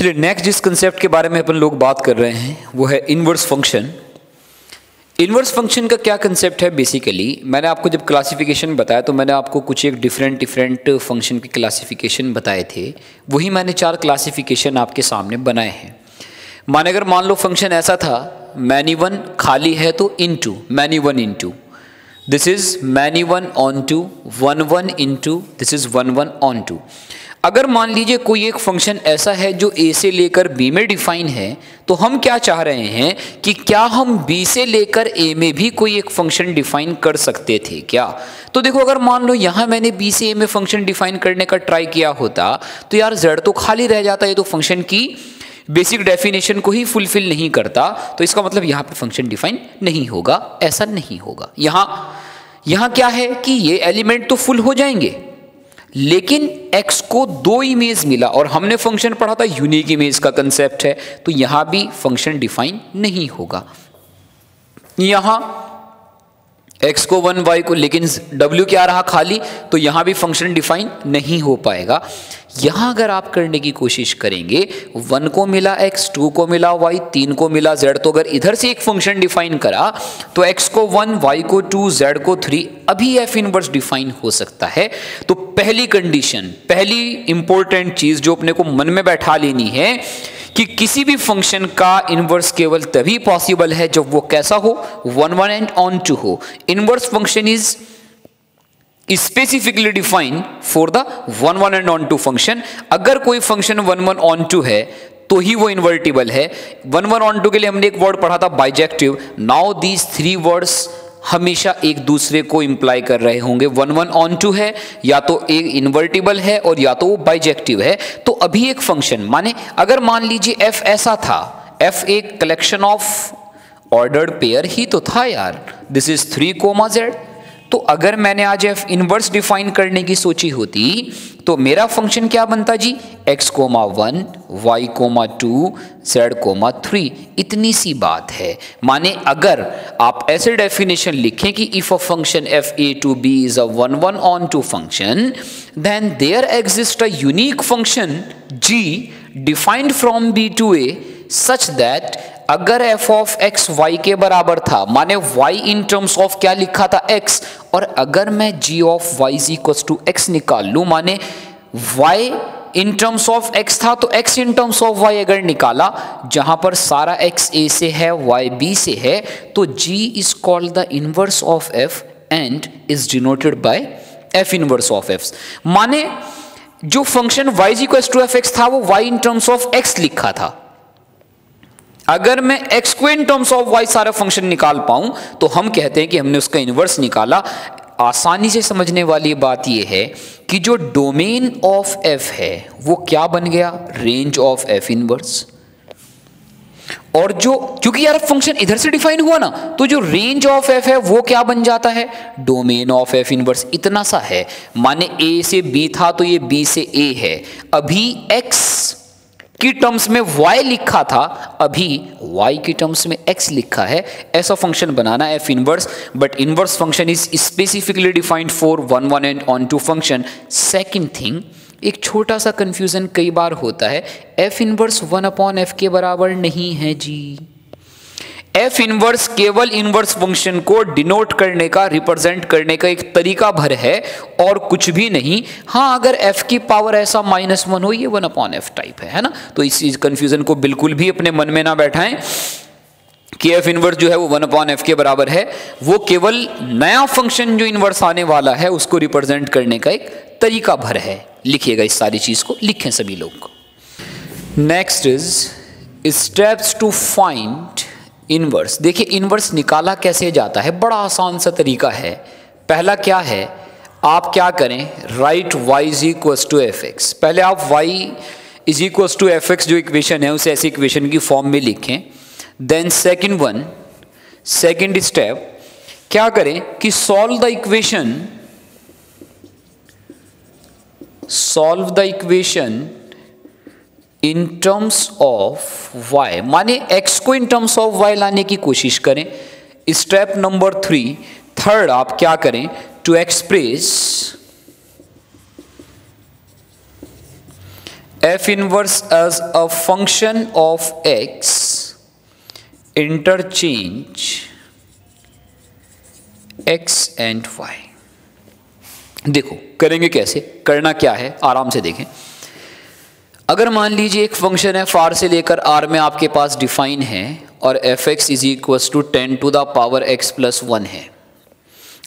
चलिए नेक्स्ट जिस कंसेप्ट के बारे में अपन लोग बात कर रहे हैं वो है इनवर्स फंक्शन। इनवर्स फंक्शन का क्या कंसेप्ट है बेसिकली, मैंने आपको जब क्लासिफिकेशन बताया तो मैंने आपको कुछ एक डिफरेंट फंक्शन की क्लासिफिकेशन बताए थे, वही मैंने 4 क्लासिफिकेशन आपके सामने बनाए हैं। अगर मान लो फंक्शन ऐसा था मैनी वन खाली है तो into many one into this is many one onto one one into this is one one onto. अगर मान लीजिए कोई एक फंक्शन ऐसा है जो a से लेकर b में डिफाइन है, तो हम क्या चाह रहे हैं कि क्या हम b से लेकर a में भी कोई एक फंक्शन डिफाइन कर सकते थे क्या। तो देखो अगर मान लो यहाँ मैंने b से a में फंक्शन डिफाइन करने का ट्राई किया होता तो यार z तो खाली रह जाता, ये तो फंक्शन की बेसिक डेफिनेशन को ही फुलफिल नहीं करता, तो इसका मतलब यहाँ पे फंक्शन डिफाइन नहीं होगा, ऐसा नहीं होगा। यहाँ क्या है कि ये एलिमेंट तो फुल हो जाएंगे लेकिन x को 2 इमेज मिला और हमने फंक्शन पढ़ा था यूनिक इमेज का कंसेप्ट है, तो यहां भी फंक्शन डिफाइन नहीं होगा। यहां x को 1 y को, लेकिन w क्या रहा खाली, तो यहां भी फंक्शन डिफाइन नहीं हो पाएगा। यहां अगर आप करने की कोशिश करेंगे 1 को मिला x, 2 को मिला y, 3 को मिला z, तो अगर इधर से एक फंक्शन डिफाइन करा तो x को 1, y को 2, z को 3, अभी f इनवर्स डिफाइन हो सकता है। तो पहली कंडीशन, पहली इंपॉर्टेंट चीज जो अपने को मन में बैठा लेनी है कि किसी भी फंक्शन का इनवर्स केवल तभी पॉसिबल है जब वो कैसा हो, 1 1 एंड ऑन टू हो। Inverse function is specifically defined for the 1 1 and onto function. अगर कोई फंक्शन 1 1 ऑन टू है तो ही वो इन्वर्टिबल है। 1 1 ऑन टू के लिए हमने एक वर्ड पढ़ा था बाइजेक्टिव। नाउ दीज 3 वर्ड्स हमेशा एक दूसरे को इंप्लाई कर रहे होंगे। 1 1 ऑन टू है या तो एक इन्वर्टिबल है और या तो वो बाइजेक्टिव है। तो अभी एक फंक्शन अगर मान लीजिए f ऐसा था, f एक कलेक्शन ऑफ ऑर्डर्ड पेयर ही तो था यार, दिस इज 3 z। तो अगर मैंने आज f इनवर्स डिफाइन करने की सोची होती तो मेरा फंक्शन क्या बनता जी, x, 1, y, 2, z, 3। इतनी सी बात है। अगर आप ऐसे डेफिनेशन लिखें कि if a function f a to b is a 1 1 on to function then there exists a unique function g defined from b to a such that अगर f of x y के बराबर था, y in terms of क्या लिखा था x, और अगर मैं g of y is equals to x निकाल लूं, y in terms of x था तो x in terms of y अगर निकाला, जहां पर सारा x a से है y b से है, तो g is called the inverse of f and is denoted by f inverse of f। जो function y is equals to fx था वो y in terms of x लिखा था। अगर मैं x को इन टर्म्स ऑफ y सारा फंक्शन निकाल पाऊं तो हम कहते हैं कि हमने उसका इनवर्स निकाला। आसानी से समझने वाली बात यह है कि जो डोमेन ऑफ f है वो क्या बन गया, रेंज ऑफ f इनवर्स। और जो क्योंकि यार फंक्शन इधर से डिफाइन हुआ ना, तो जो रेंज ऑफ f है वो क्या बन जाता है, डोमेन ऑफ f इनवर्स। इतना सा है, a से b था तो ये b से a है। अभी x की टर्म्स में y लिखा था, अभी y की टर्म्स में x लिखा है। ऐसा फंक्शन बनाना f inverse, but inverse function is specifically defined for 1 1 and onto function. Second thing, एक छोटा सा कंफ्यूजन कई बार होता है, f इनवर्स 1/f के बराबर नहीं है जी। f इनवर्स केवल इनवर्स फंक्शन को डिनोट करने का, रिप्रेजेंट करने का एक तरीका भर है और कुछ भी नहीं। हाँ, अगर f की पावर ऐसा -1 हो, ये 1/f टाइप है ना। तो इस कंफ्यूजन को बिल्कुल भी अपने मन में ना बैठाएं कि f इनवर्स जो है वो 1/f के बराबर है। वो केवल नया फंक्शन जो इनवर्स आने वाला है उसको रिप्रेजेंट करने का एक तरीका भर है। लिखिएगा इस सारी चीज को, लिखें सभी लोग। Next is steps to find inverse. देखिए इनवर्स निकाला कैसे जाता है, बड़ा आसान सा तरीका है। पहला क्या है, आप क्या करें, write y is equals to F X. पहले आप y is equals to F X जो इक्वेशन है उसे ऐसी इक्वेशन की फॉर्म में लिखें। देन सेकंड स्टेप क्या करें कि solve the equation in terms of y, x को इन टर्म्स ऑफ y लाने की कोशिश करें। स्टेप नंबर 3, थर्ड आप क्या करें, to express F inverse as a function of X interchange X and Y. देखो करेंगे कैसे, करना क्या है आराम से देखें। अगर मान लीजिए एक फंक्शन है फार से लेकर आर में आपके पास डिफाइन है और f x is equal to 10 to the power x plus 1 है,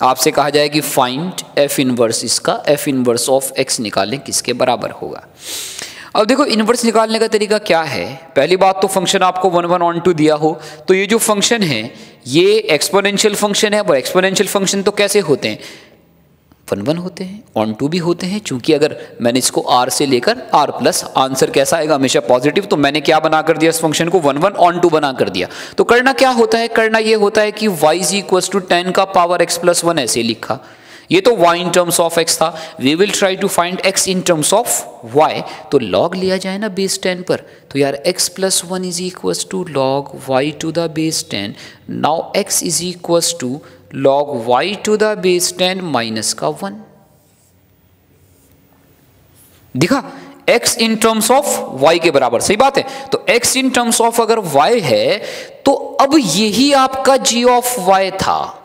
आपसे कहा जाए कि फाइंड एफ इनवर्स, इसका एफ इनवर्स ऑफ एक्स निकालें किसके बराबर होगा। अब देखो इनवर्स निकालने का तरीका क्या है। पहली बात तो फंक्शन आपको 1 1 ऑन टू दिया हो तो ये जो फंक्शन है ये एक्सपोनेंशियल फंक्शन है, और एक्सपोनेंशियल फंक्शन तो कैसे होते हैं, 1 1 होते हैं, ऑन टू भी होते हैं। चूंकि अगर मैंने इसको r से लेकर r प्लस, आंसर कैसा आएगा हमेशा पॉजिटिव, तो मैंने क्या बना कर दिया इस फंक्शन को 1 1 ऑन टू बना कर दिया। तो करना क्या होता है, करना ये होता है कि y इज इक्वल टू 10 का पावर x प्लस 1 ऐसे लिखा। ये तो y in terms of x था, we will try to find x in terms of y। तो log लिया जाए ना बेस 10 पर, तो यार x plus 1 is equal to log y to the base 10। Now x is equal to log y to the base 10 minus का 1। दिखा x in terms of y के बराबर, सही बात है। तो x इन टर्म्स ऑफ अगर y है तो अब यही आपका g ऑफ y था,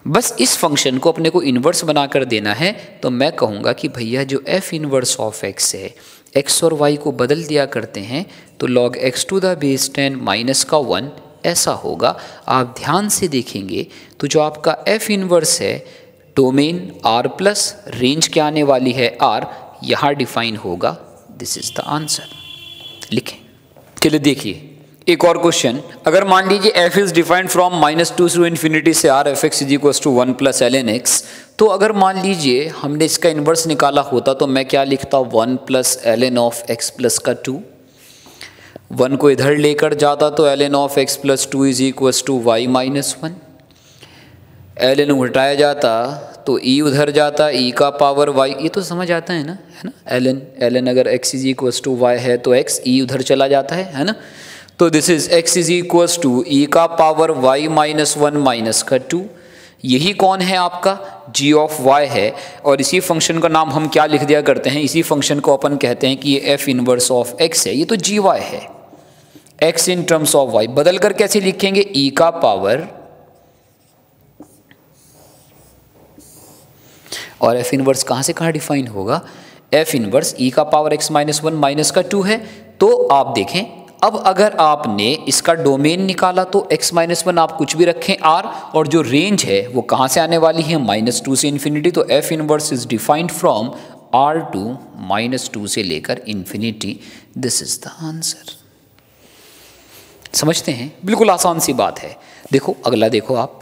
बस इस फंक्शन को अपने को इन्वर्स बनाकर देना है। तो मैं कहूंगा कि भैया जो f इन्वर्स ऑफ x है, x और y को बदल दिया करते हैं तो log x to the base 10 minus का 1 ऐसा होगा। आप ध्यान से देखेंगे तो जो आपका f इन्वर्स है, डोमेन r प्लस रेंज क्या आने वाली है r, यहाँ डिफाइन होगा। दिस इज द आंसर, लिखें। चलिए देखिए एक और क्वेश्चन। अगर मान लीजिए f is defined from -2 to infinity से r f x is equal to 1 plus L n x, तो अगर मान लीजिए हमने इसका इन्वर्स निकाला होता तो मैं क्या लिखता, 1 plus L N of X plus का 2। 1 को इधर लेकर जाता तो L N of X plus 2 is equal to Y minus 1। L N उल्टाया जाता तो e उधर जाता, e का पावर y, ये तो समझ आता है ना, एल एन अगर x is equal to y है तो x, e उधर चला जाता है ना। तो this is x is equal to e का पावर y माइनस 1 माइनस का 2। यही कौन है आपका g ऑफ y है, और इसी फंक्शन का नाम हम क्या लिख दिया करते हैं, इसी फंक्शन को अपन कहते हैं कि ये f इनवर्स ऑफ x है। ये तो gy है, x in terms of y बदल कर कैसे लिखेंगे, e का पावर, और f इनवर्स कहाँ से कहाँ डिफाइन होगा, f इनवर्स e का पावर x माइनस 1 माइनस का 2 है। तो आप देखें अब अगर आपने इसका डोमेन निकाला तो x माइनस 1 आप कुछ भी रखें r, और जो रेंज है वो कहाँ से आने वाली है, -2 से इन्फिनिटी। तो f inverse is defined from r to -2 से लेकर infinity. This is the answer. समझते हैं, बिल्कुल आसान सी बात है। देखो अगला देखो आप,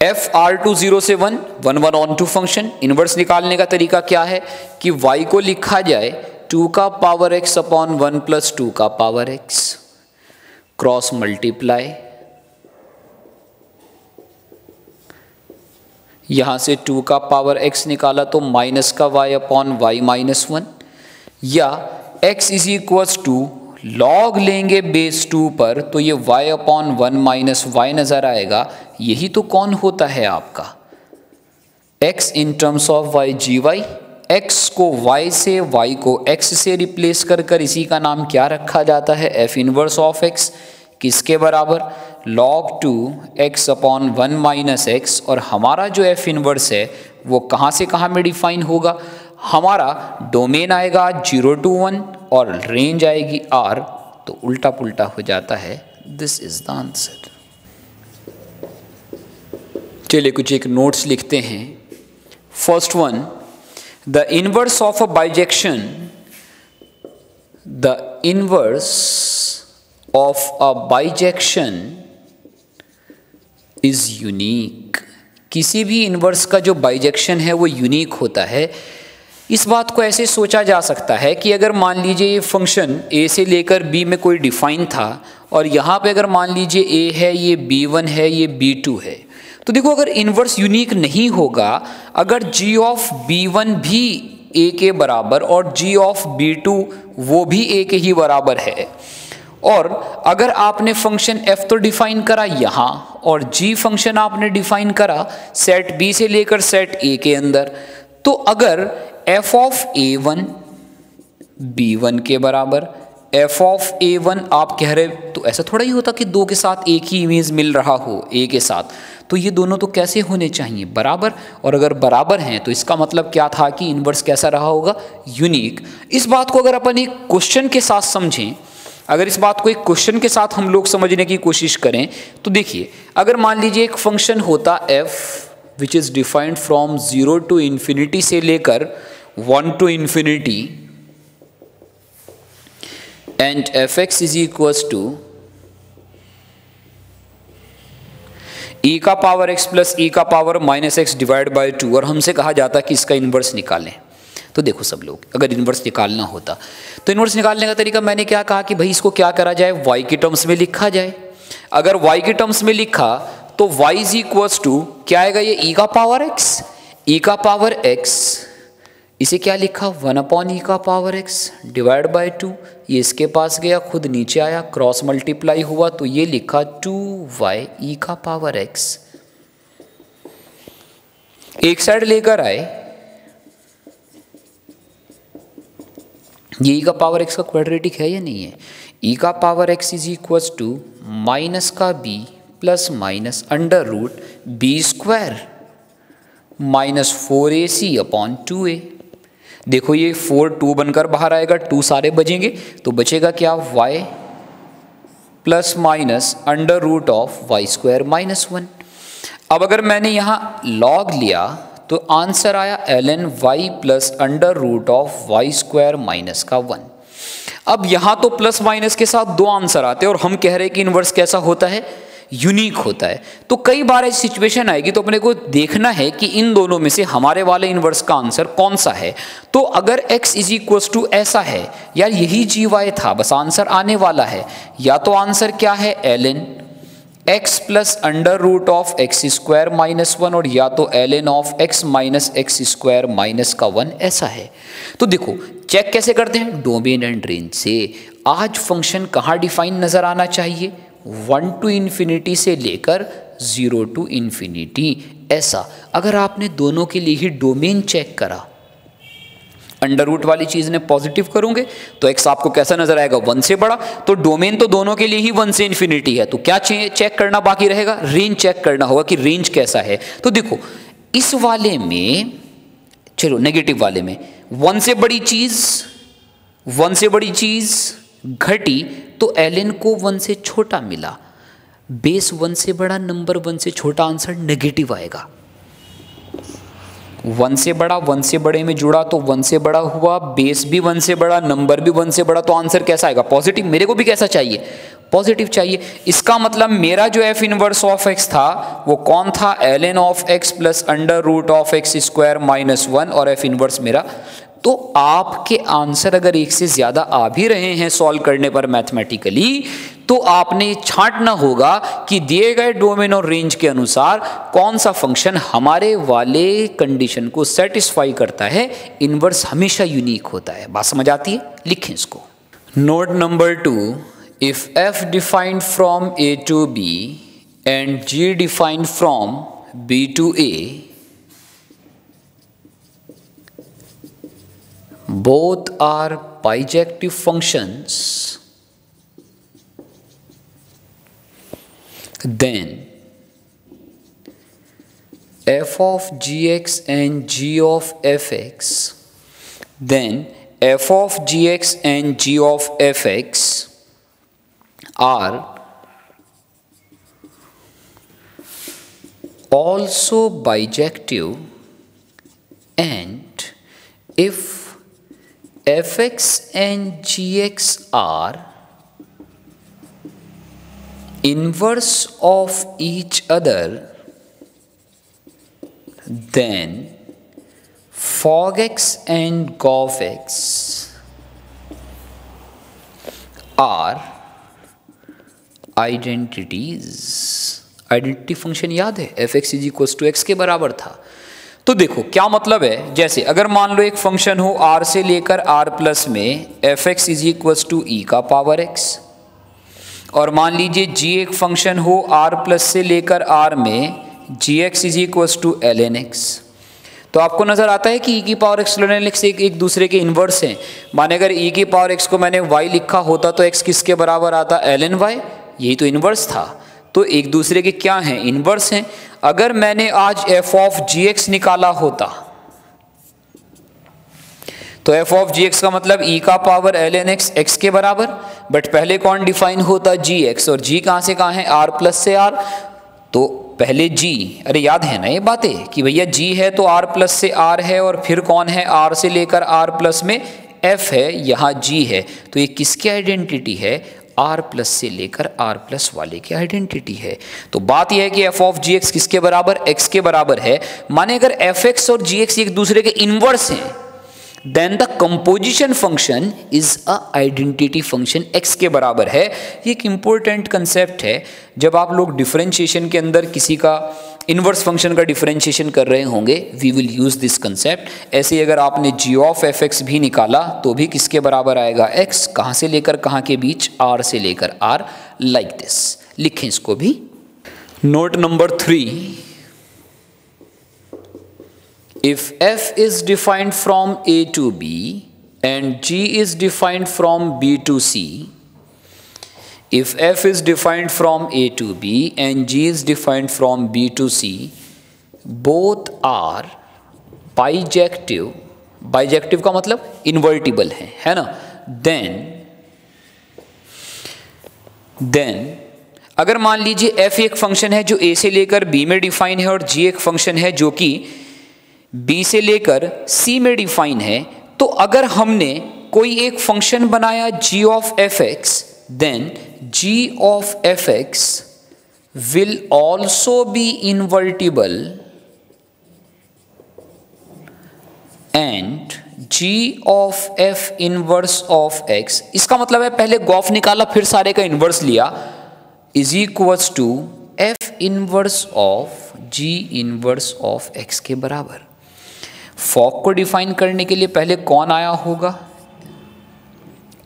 f r टू 0 से 1 1 1 ऑन टू फंक्शन। इनवर्स निकालने का तरीका क्या है कि y को लिखा जाए 2 का पावर x अपॉन 1 प्लस 2 का पावर x, क्रॉस मल्टीप्लाई, यहां से 2 का पावर x निकाला तो माइनस का y अपॉन y माइनस 1, या x is equal to log लेंगे बेस 2 पर तो ये y अपॉन 1 माइनस वाई नजर आएगा। यही तो कौन होता है आपका x in terms of y gy, x को y से, y को x से रिप्लेस कर कर इसी का नाम क्या रखा जाता है, f इनवर्स ऑफ x। किसके बराबर, log 2 x upon 1 minus x। और हमारा जो f इनवर्स है वो कहाँ से कहाँ में डिफाइन होगा, हमारा डोमेन आएगा 0 टू 1 और रेंज आएगी r, तो उल्टा पुल्टा हो जाता है। This is the answer. चलिए कुछ एक नोट्स लिखते हैं। First one, the inverse of a bijection, the inverse of a bijection is unique. किसी भी इनवर्स का जो बाइजेक्शन है वो यूनिक होता है। इस बात को ऐसे सोचा जा सकता है कि अगर मान लीजिए ये फंक्शन a से लेकर b में कोई डिफाइन था, और यहाँ पे अगर मान लीजिए a है, ये b1 है, ये b2 है, तो देखो अगर इनवर्स यूनिक नहीं होगा, अगर g ऑफ b1 भी a के बराबर और g ऑफ b2 वो भी a के ही बराबर है, और अगर आपने फंक्शन f तो डिफाइन करा यहाँ और g फंक्शन आपने डिफाइन करा सेट b से लेकर सेट a के अंदर, तो अगर f ऑफ a1 b1 के बराबर, f ऑफ a1 आप कह रहे, तो ऐसा थोड़ा ही होता कि दो के साथ एक ही इमेज मिल रहा हो a के साथ, तो ये दोनों तो कैसे होने चाहिए, बराबर। और अगर बराबर हैं तो इसका मतलब क्या था कि इन्वर्स कैसा रहा होगा, यूनिक। इस बात को अगर अपन एक क्वेश्चन के साथ समझें, अगर इस बात को एक क्वेश्चन के साथ हम लोग समझने की कोशिश करें, तो देखिए अगर मान लीजिए एक फंक्शन होता f which is defined from 0 to infinity से लेकर 1 to infinity, and fx is equals to e का पावर x प्लस e का power minus x divide by 2, और हमसे कहा जाता कि इसका इन्वर्स निकालें। तो देखो सब लोग, अगर इन्वर्स निकालना होता तो इन्वर्स निकालने का तरीका मैंने क्या कहा कि भाई इसको क्या करा जाए, y के टर्म्स में लिखा जाए। अगर y के टर्म्स में लिखा तो y इज इक्वल्स टू क्या आएगा, ये e का पावर x, e का पावर x, इसे क्या लिखा 1 अपॉन ई का पावर x डिवाइड बाई 2, ये इसके पास गया खुद नीचे आया, क्रॉस मल्टीप्लाई हुआ तो ये लिखा 2y e का पावर x। एक साइड लेकर आए, ये e का पावर x का क्वाड्रेटिक है या नहीं है, e का power x is equals to minus का b plus minus under root b square minus 4ac upon 2a। देखो ये 4 2 बनकर बाहर आएगा, 2 सारे बचेंगे तो बचेगा क्या, y plus minus under root of y square minus 1। अब अगर मैंने यहाँ लॉग लिया तो आंसर आया ln y plus under root of y square minus का 1। अब यहाँ तो प्लस माइनस के साथ दो आंसर आते हैं और हम कह रहे हैं कि इन्वर्स कैसा होता है, यूनिक होता है। तो कई बार ऐसी सिचुएशन आएगी तो अपने को देखना है कि इन दोनों में से हमारे वाले इन्वर्स का आंसर कौन सा है। तो अगर x इज इक्वल्स टू ऐसा है, यार यही जी वाई था, बस आंसर आने वाला है, या तो आंसर क्या है ln x plus under root of x square minus 1, और या तो ln of x minus x square minus का 1, ऐसा है। तो देखो चेक कैसे करते हैं, डोमेन एंड रेंज से। आज फंक्शन कहाँ डिफाइन नजर आना चाहिए, 1 टू इन्फिनिटी से लेकर 0 टू इन्फिनिटी, ऐसा। अगर आपने दोनों के लिए ही डोमेन चेक करा, अंडर रूट वाली चीज ने पॉजिटिव करोगे तो x आपको कैसा नजर आएगा, 1 से बड़ा। तो डोमेन तो दोनों के लिए ही 1 से इन्फिनिटी है, तो क्या चेक करना बाकी रहेगा, रेंज चेक करना होगा कि रेंज कैसा है। तो देखो इस वाले में, चलो नेगेटिव वाले में 1 से बड़ी चीज घटी तो ln को 1 से छोटा मिला, बेस 1 से बड़ा, नंबर 1 से छोटा, आंसर नेगेटिव आएगा। 1 से बड़ा 1 से बड़े में जुड़ा तो 1 से बड़ा हुआ, बेस भी 1 से बड़ा, नंबर भी 1 से बड़ा, तो आंसर कैसा आएगा, पॉजिटिव। मेरे को भी कैसा चाहिए, पॉजिटिव चाहिए। इसका मतलब मेरा जो f इनवर्स ऑफ x था वो कौन था, ln of x plus under root of x square minus 1, और f इनवर्स मेरा। तो आपके आंसर अगर एक से ज्यादा आ भी रहे हैं सॉल्व करने पर मैथमेटिकली, तो आपने छांटना होगा कि दिए गए डोमेन और रेंज के अनुसार कौन सा फंक्शन हमारे वाले कंडीशन को सेटिस्फाई करता है। इनवर्स हमेशा यूनिक होता है। बात समझ आती है, लिखें इसको। Note number 2, if f defined from a to b and g defined from b to a, both are bijective functions, then f of gx and g of fx, then f of gx and g of fx are also bijective, and if fx and gx are inverse of each other, then fog x and gof x are identities। Identity function याद है, fx is equal to x के बराबर था। तो देखो क्या मतलब है, जैसे अगर मान लो एक फंक्शन हो r से लेकर r प्लस में fx is equal to e का पावर x, और मान लीजिए g एक फंक्शन हो r प्लस से लेकर r में gx is equal to ln x। तो आपको नजर आता है कि e की पावर x ln x एक दूसरे के इन्वर्स हैं। माने अगर e की पावर x को मैंने y लिखा होता तो x किसके बराबर आता, ln y, यही तो इन्वर्स था। तो एक दूसरे के क्या हैं, इन्वर्स हैं। अगर मैंने आज f ऑफ gx निकाला होता तो f ऑफ gx का मतलब e का पावर ln x x के बराबर, बट पहले कौन डिफाइन होता, gx, और g कहाँ से कहाँ है, r प्लस से r। तो पहले g, अरे याद है ना ये बातें कि भैया g है तो r प्लस से r है, और फिर कौन है, r से लेकर r प्लस में f है, यहाँ g है। तो ये किसकी आइडेंटिटी है, r प्लस से लेकर r प्लस वाले की आइडेंटिटी है। तो बात यह है कि f ऑफ gx किसके बराबर, x के बराबर है। माने अगर fx और gx एक दूसरे के इनवर्स हैं, then the composition function is a identity function, x के बराबर है। ये एक इंपॉर्टेंट कंसेप्ट है। जब आप लोग डिफरेंशिएशन के अंदर किसी का इनवर्स फंक्शन का डिफरेंशिएशन कर रहे होंगे, we will use this concept. ऐसे ही अगर आपने g ऑफ fx भी निकाला तो भी किसके बराबर आएगा, x, कहाँ से लेकर कहाँ के बीच, r से लेकर r, लाइक दिस। लिखें इसको भी। Note number 3, if f is defined from a to b and g is defined from b to c, if f is defined from a to b and g is defined from b to c, both are bijective, bijective का मतलब invertible है ना, then अगर मान लीजिए f एक function है जो a से लेकर b में डिफाइन है और g एक फंक्शन है जो कि b से लेकर c में डिफाइन है, तो अगर हमने कोई एक फंक्शन बनाया g of fx, then g of fx will also be invertible and g of f inverse of x, इसका मतलब है पहले गॉफ निकाला फिर सारे का इनवर्स लिया, is equals to f inverse of g inverse of x के बराबर। फॉक को डिफाइन करने के लिए पहले कौन आया होगा,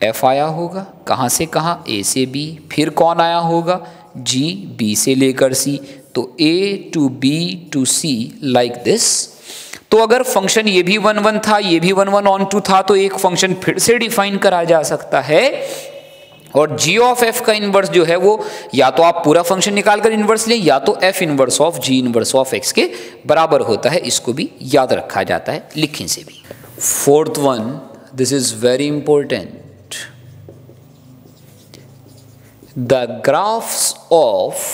f आया होगा, कहाँ से कहाँ, a से b, फिर कौन आया होगा, g, b से लेकर c, तो a to b to c, like this. तो अगर फंक्शन ये भी 1 1 था, ये भी 1 1 ऑन टू था, तो एक फंक्शन फिर से डिफाइन करा जा सकता है, और g ऑफ f का इनवर्स जो है वो या तो आप पूरा फंक्शन निकाल कर इनवर्स लें, या तो f inverse of g inverse of x के बराबर होता है। इसको भी याद रखा जाता है, लिखें से भी। Fourth one, this is very important, the graphs of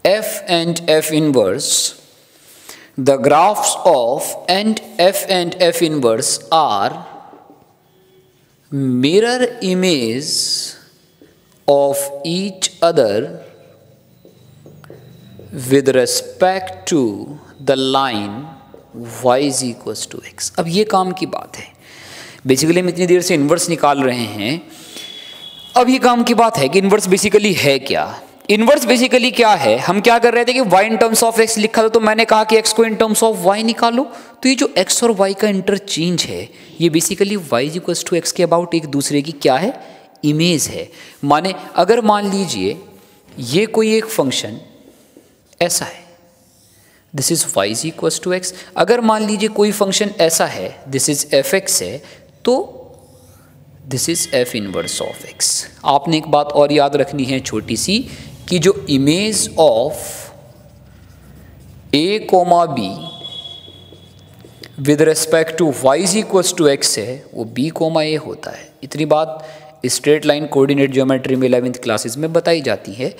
f and f inverse, the graphs of f and f inverse are mirror image of each other with respect to the line y is equals to x। अब ये काम की बात है, basically हम इतनी देर से inverse निकाल रहे हैं। अब ये काम की बात है कि इन्वर्स बेसिकली है क्या। इन्वर्स बेसिकली क्या है, हम क्या कर रहे थे कि y in terms of x लिखा था, तो मैंने कहा कि x को इन टर्म्स ऑफ y निकालो। तो ये जो x और y का इंटरचेंज है, ये basically y equals to x के अबाउट एक दूसरे की क्या है, इमेज है। माने अगर मान लीजिए ये कोई एक फंक्शन ऐसा है, this is y equals to x। अगर मान लीजिए कोई फंक्शन ऐसा है, दिस इज fx है, तो this is f inverse of x। आपने एक बात और याद रखनी है छोटी सी, कि जो image of a comma b with respect to y is equals to x है, वो b कोमा a होता है। इतनी बात स्ट्रेट लाइन कोऑर्डिनेट ज्योमेट्री में 11th क्लासेस में बताई जाती है।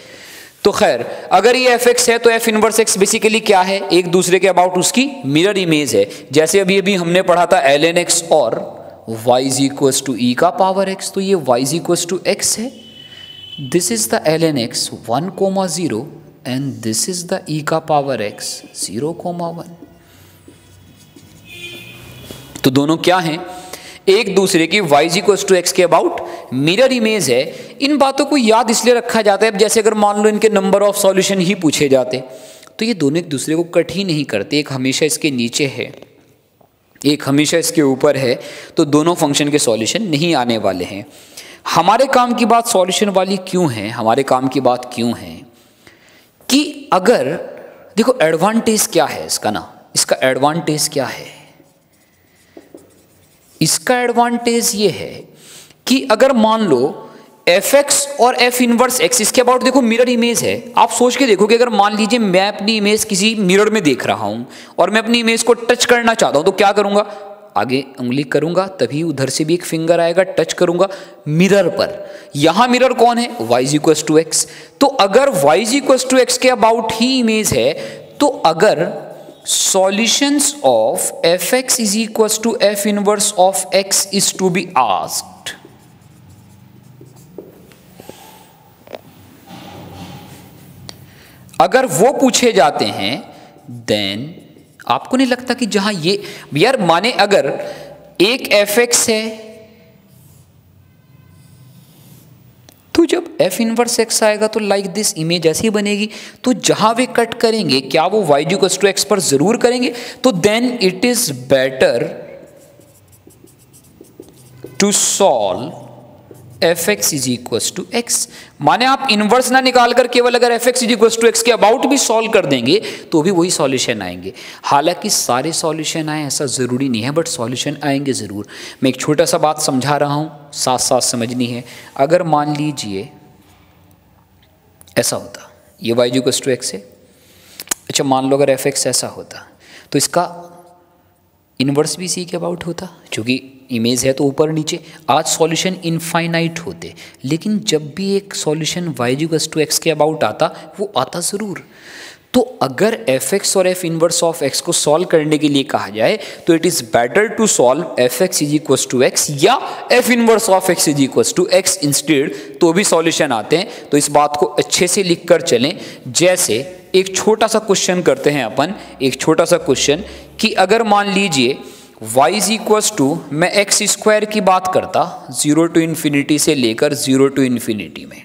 तो खैर, अगर ये fx है तो f इनवर्स x बेसिकली क्या है, एक दूसरे के अबाउट उसकी मिरर इमेज है। जैसे अभी हमने पढ़ा था ln x और y is equals to e का पावर x, तो ये y is equals to x है। This is the ln x 1,0 and this is the e का पावर x 0,1। तो दोनों क्या हैं, एक दूसरे की y is equals to x के अबाउट मिरर इमेज है। इन बातों को याद इसलिए रखा जाता है, अब जैसे अगर मान लो इनके नंबर ऑफ सॉल्यूशन ही पूछे जाते तो ये दोनों एक दूसरे को कट ही नहीं करते। एक हमेशा इसके नीचे है, एक हमेशा इसके ऊपर है, तो दोनों फंक्शन के सॉल्यूशन नहीं आने वाले हैं। हमारे काम की बात सॉल्यूशन वाली क्यों है, हमारे काम की बात क्यों है कि अगर देखो एडवांटेज क्या है इसका ना, इसका एडवांटेज क्या है? इसका एडवांटेज ये है कि अगर मान लो fx और f इनवर्स x, इसके अबाउट देखो मिरर इमेज है। आप सोच के देखो कि अगर मान लीजिए मैं अपनी इमेज किसी मिरर में देख रहा हूं और मैं अपनी इमेज को टच करना चाहता हूं, तो क्या करूंगा? आगे उंगली करूंगा, तभी उधर से भी एक फिंगर आएगा, टच करूंगा मिरर पर। यहां मिरर कौन है? y equals to x. तो अगर y इक्वल्स टू एक्स के अबाउट ही इमेज है, तो अगर solutions of fx is equals to f inverse of x is to be asked, अगर वो पूछे जाते हैं, देन आपको नहीं लगता कि जहां ये यार माने अगर एक fx है, तो जब f इनवर्स x आएगा तो लाइक दिस इमेज ऐसी बनेगी। तो जहां वे कट करेंगे, क्या वो y इक्वल्स टू x पर जरूर करेंगे? तो then it is better to solve fx is equals to x। माने आप इनवर्स ना निकाल कर केवल अगर fx is equals to x के अबाउट भी सॉल्व कर देंगे तो भी वही सॉल्यूशन आएंगे। हालांकि सारे सॉल्यूशन आए ऐसा ज़रूरी नहीं है, बट सॉल्यूशन आएंगे ज़रूर। मैं एक छोटा सा बात समझा रहा हूँ, साथ साथ समझनी है। अगर मान लीजिए ऐसा होता, ये y इक्वल्स टू x है, अच्छा मान लो अगर fx ऐसा होता, तो इसका इनवर्स भी इसी के अबाउट होता, क्योंकि इमेज है तो ऊपर नीचे। आज सॉल्यूशन इनफाइनाइट होते, लेकिन जब भी एक solution y equals to x के अबाउट आता, वो आता ज़रूर। तो अगर fx और f इनवर्स ऑफ x को सॉल्व करने के लिए कहा जाए, तो it is better to solve fx is equals to x या f inverse of x is equals to x instead, तो भी सॉल्यूशन आते हैं। तो इस बात को अच्छे से लिख कर चलें। जैसे एक छोटा सा क्वेश्चन करते हैं अपन, एक छोटा सा क्वेश्चन कि अगर मान लीजिए y इज इक्वल्स टू, मैं एक्स स्क्वायर की बात करता 0 टू इन्फिनिटी से लेकर 0 टू इन्फिनिटी में,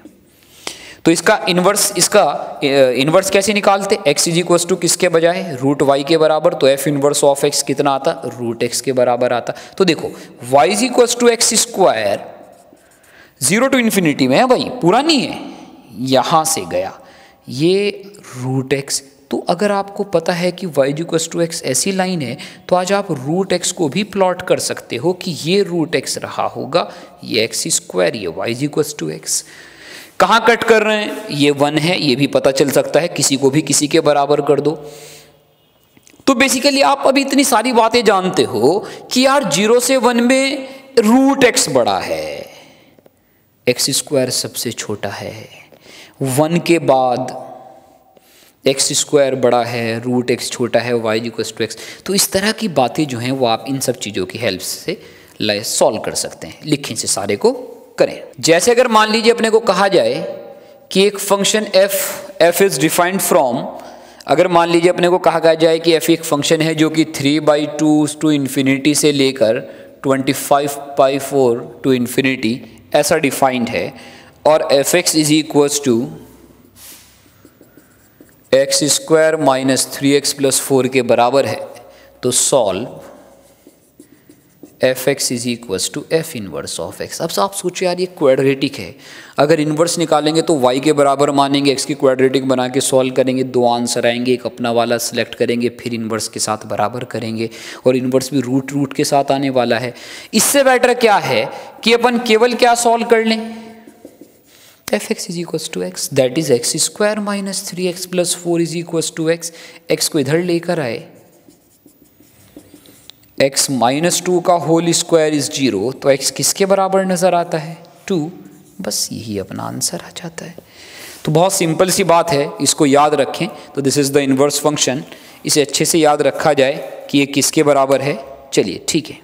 तो इसका इनवर्स कैसे निकालते? x इज इक्वल्स टू किसके बजाय? रूट y के बराबर। तो f इनवर्स ऑफ x कितना आता? रूट x के बराबर आता। तो देखो y is equals to x square 0 to infinity में है भाई, पूरा नहीं है, यहां से गया ये रूट x। तो अगर आपको पता है कि y इक्वल्स टू x ऐसी लाइन है, तो आज आप रूट x को भी प्लॉट कर सकते हो कि ये रूट x रहा होगा, ये x स्क्वायर, ये y इक्वल्स टू x। कहाँ कट कर रहे हैं? ये 1 है, ये भी पता चल सकता है, किसी को भी किसी के बराबर कर दो। तो बेसिकली आप अभी इतनी सारी बातें जानते हो कि यार 0 से 1 में रूट x बड़ा है, x स्क्वायर सबसे छोटा है, 1 के बाद एक्स स्क्वायर बड़ा है, रूट x छोटा है, y इक्वल्स टू x। तो इस तरह की बातें जो हैं वो आप इन सब चीज़ों की हेल्प से सॉल्व कर सकते हैं। लिखें से सारे को करें। जैसे अगर मान लीजिए अपने को कहा जाए कि एक function f is defined from, अगर मान लीजिए अपने को कहा जाए कि f एक फंक्शन है जो कि 3/2 टू इन्फिनिटी से लेकर 25/4 टू इन्फिनिटी ऐसा डिफाइंड है, और fx is equals to x square minus 3x plus 4 के बराबर है, तो solve fx is equals to f inverse of x। अब आप सोचो यार ये क्वाड्रेटिक है, अगर इनवर्स निकालेंगे तो y के बराबर मानेंगे, x की क्वाड्रेटिक बना के सॉल्व करेंगे, 2 आंसर आएंगे, एक अपना वाला सेलेक्ट करेंगे, फिर इनवर्स के साथ बराबर करेंगे, और इनवर्स भी रूट के साथ आने वाला है। इससे बेटर क्या है कि अपन केवल क्या सॉल्व कर लें? fx is equals to x, that is x square minus 3x plus 4 is equals to x। x को इधर लेकर आए, x माइनस 2 का होल स्क्वायर इज 0, तो x किसके बराबर नजर आता है? 2। बस यही अपना आंसर आ जाता है। तो बहुत सिंपल सी बात है, इसको याद रखें। तो this is the inverse function, इसे अच्छे से याद रखा जाए कि ये किसके बराबर है। चलिए ठीक है।